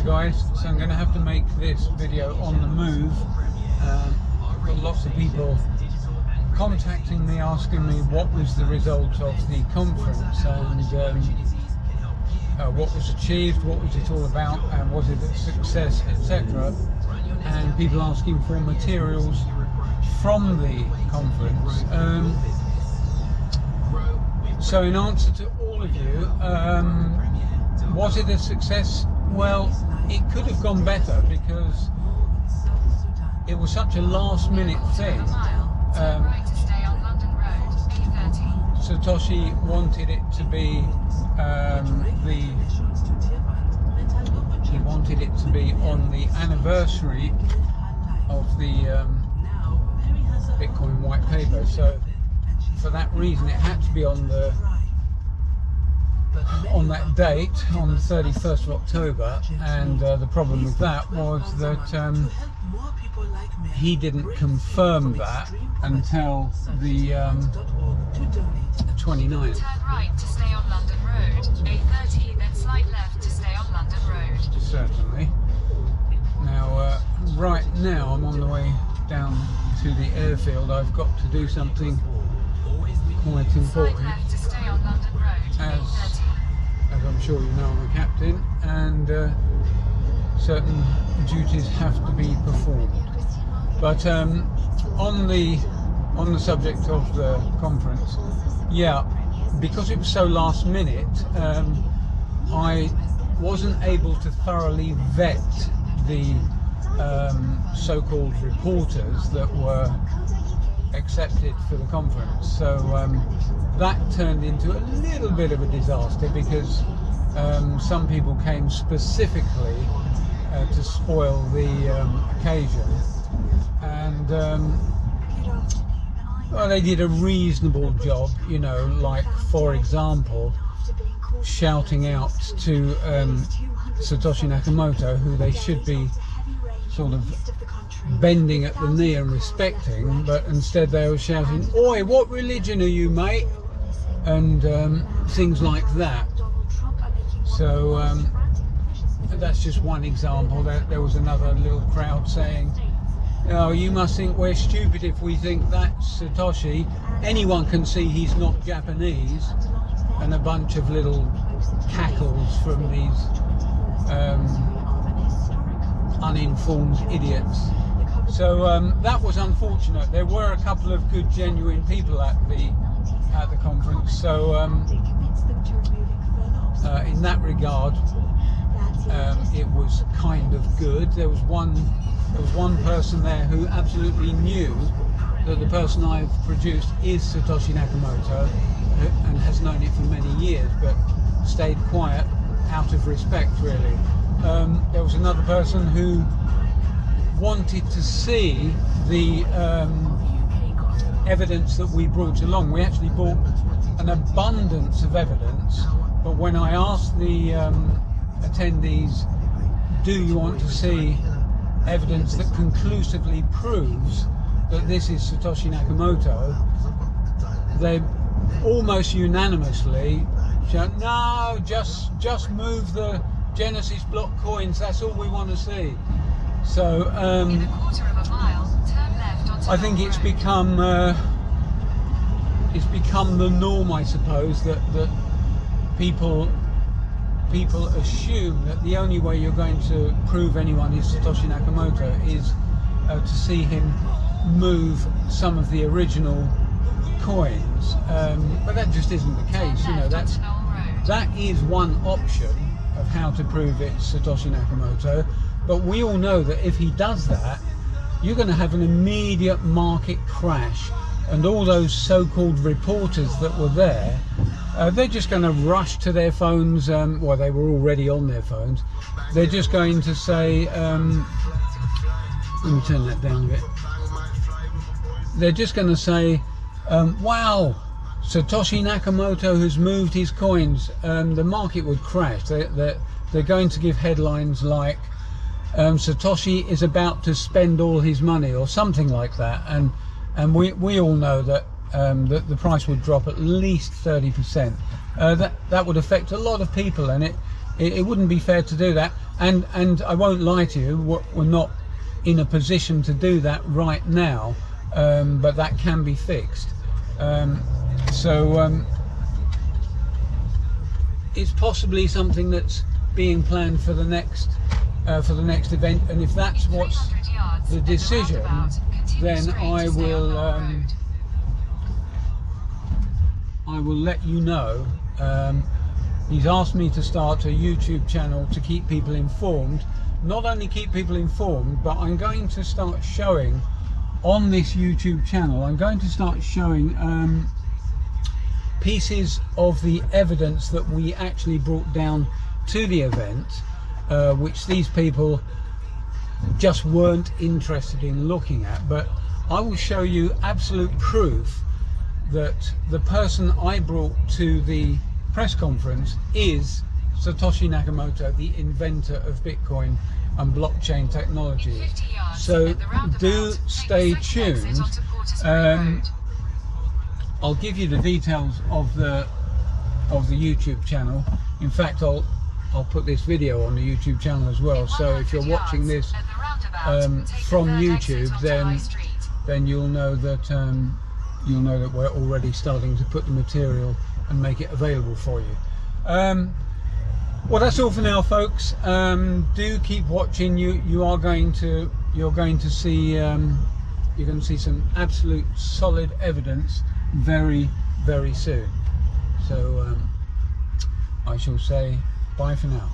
Hi guys, so I'm going to have to make this video on the move. Got lots of people contacting me asking me what was the result of the conference and what was achieved, what was it all about, and was it a success, etc. And people asking for materials from the conference. So in answer to all of you, was it a success? Well, it could have gone better because it was such a last minute thing. Satoshi wanted it to be he wanted it to be on the anniversary of the Bitcoin white paper, so for that reason it had to be on that date, on the 31st of October, and the problem with that was that he didn't confirm that until the 29th. Turn right to stay on London Road. A30, then slide left to stay on London Road. Certainly. Now, right now I'm on the way down to the airfield. I've got to do something quite important. Slide left to stay on London Road. As I'm sure you know, I'm a captain, and certain duties have to be performed. But on the subject of the conference, yeah, because it was so last minute, I wasn't able to thoroughly vet the so-called reporters that were accepted for the conference. So that turned into a little bit of a disaster because some people came specifically to spoil the occasion, and well, they did a reasonable job, you know, like for example shouting out to Satoshi Nakamoto, who they should be sort of bending at the knee and respecting, but instead they were shouting, "Oi, what religion are you, mate?" and things like that. So that's just one example. There was another little crowd saying, "Oh, you must think we're stupid if we think that Satoshi, anyone can see he's not Japanese," and a bunch of little cackles from these uninformed idiots. So that was unfortunate. There were a couple of good, genuine people at the conference. So in that regard, it was kind of good. There was one person there who absolutely knew that the person I've produced is Satoshi Nakamoto and has known it for many years, but stayed quiet out of respect, really. There was another person who wanted to see the evidence that we brought along. We actually brought an abundance of evidence, but when I asked the attendees, "Do you want to see evidence that conclusively proves that this is Satoshi Nakamoto?" they almost unanimously shout, "No, just move the Genesis block coins, that's all we want to see." So in a quarter of a mile, turn left onto I think it's become the norm, I suppose, that people assume that the only way you're going to prove anyone is Satoshi Nakamoto is to see him move some of the original coins, but that just isn't the case. You know, that is one option of how to prove it's Satoshi Nakamoto, but we all know that if he does that, you're going to have an immediate market crash, and all those so-called reporters that were there, they're just going to rush to their phones. Well, they were already on their phones. They're just going to say, let me turn that down a bit. They're just going to say, "Wow, Satoshi Nakamoto has moved his coins." The market would crash. They're going to give headlines like, "Satoshi is about to spend all his money," or something like that, and we all know that the price would drop at least 30%. That would affect a lot of people, and it wouldn't be fair to do that, and I won't lie to you, we're not in a position to do that right now, but that can be fixed. It's possibly something that's being planned for the next event, and if that's what's the decision, then I will let you know. He's asked me to start a YouTube channel to keep people informed. Not only keep people informed, but I'm going to start showing on this YouTube channel, I'm going to start showing pieces of the evidence that we actually brought down to the event, which these people just weren't interested in looking at. But I will show you absolute proof that the person I brought to the press conference is Satoshi Nakamoto, the inventor of Bitcoin and blockchain technology. So do stay tuned. I'll give you the details of the YouTube channel. In fact, I'll put this video on the YouTube channel as well. So if you're watching this from YouTube, then you'll know that we're already starting to put the material and make it available for you. Well, that's all for now, folks. Do keep watching. You're going to see some absolute solid evidence very, very soon. So I shall say bye for now.